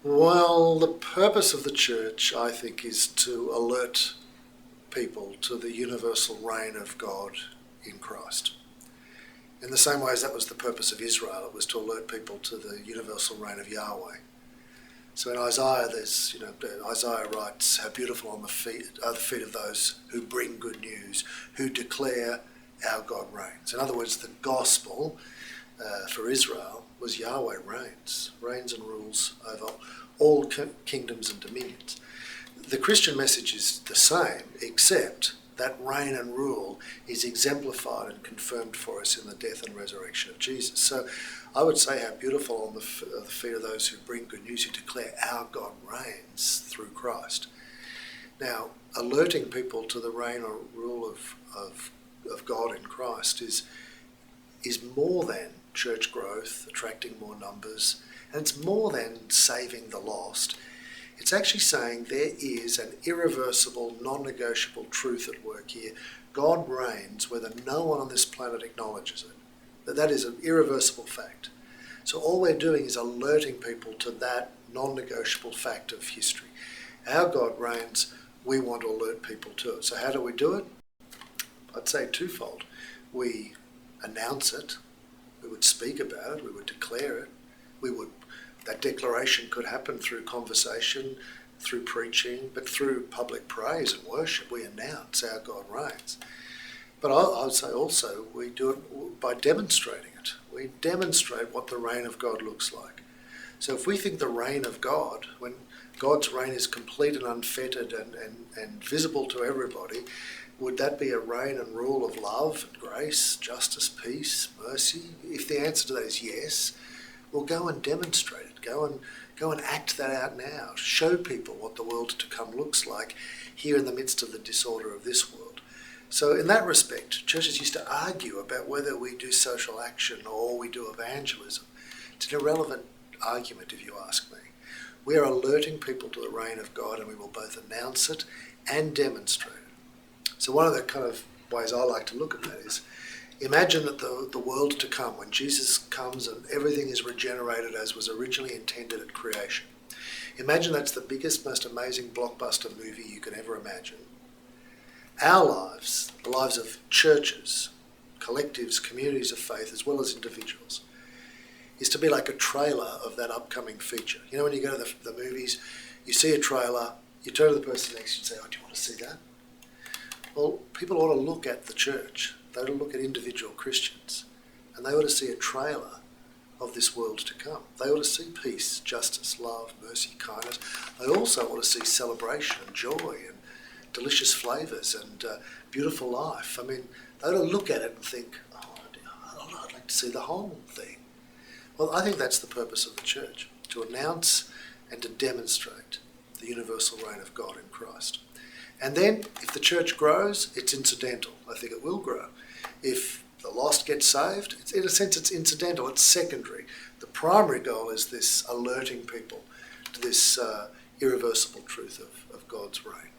Well, the purpose of the church, I think, is to alert people to the universal reign of God in Christ. In the same way as that was the purpose of Israel, it was to alert people to the universal reign of Yahweh. So in Isaiah, Isaiah writes, "How beautiful are the feet of those who bring good news, who declare our God reigns." In other words, the gospel for Israel was Yahweh reigns and rules over all kingdoms and dominions. The Christian message is the same, except that reign and rule is exemplified and confirmed for us in the death and resurrection of Jesus. So I would say how beautiful on the feet of those who bring good news, who declare our God reigns through Christ. Now, alerting people to the reign or rule of God in Christ is more than church growth, attracting more numbers, and it's more than saving the lost. It's actually saying there is an irreversible, non-negotiable truth at work here. God reigns whether no one on this planet acknowledges it. That is an irreversible fact. So all we're doing is alerting people to that non-negotiable fact of history. Our God reigns, we want to alert people to it. So how do we do it? I'd say twofold. We announce it, we would speak about it, we would declare it, that declaration could happen through conversation, through preaching, but through public praise and worship. We announce our God reigns. But I would say also we do it by demonstrating it. We demonstrate what the reign of God looks like. So if we think the reign of God, when God's reign is complete and unfettered and visible to everybody, would that be a reign and rule of love and grace, justice, peace, mercy? If the answer to that is yes, well, go and demonstrate it. Go and act that out now. Show people what the world to come looks like here in the midst of the disorder of this world. So in that respect, churches used to argue about whether we do social action or we do evangelism. It's an irrelevant argument if you ask me. We are alerting people to the reign of God, and we will both announce it and demonstrate it. So one of the kind of ways I like to look at that is, imagine that the world to come, when Jesus comes and everything is regenerated as was originally intended at creation. Imagine that's the biggest, most amazing blockbuster movie you can ever imagine. Our lives, the lives of churches, collectives, communities of faith, as well as individuals, is to be like a trailer of that upcoming feature. You know, when you go to the movies, you see a trailer, you turn to the person next to you and say, "Oh, do you want to see that?" Well, people ought to look at the church. They ought to look at individual Christians, and they ought to see a trailer of this world to come. They ought to see peace, justice, love, mercy, kindness. They also ought to see celebration and joy and delicious flavours and beautiful life. I mean, they ought to look at it and think, "Oh, I'd like to see the whole thing." Well, I think that's the purpose of the church, to announce and to demonstrate the universal reign of God in Christ. And then, if the church grows, it's incidental. I think it will grow. If the lost get saved, in a sense it's incidental, it's secondary. The primary goal is this alerting people to this irreversible truth of God's reign.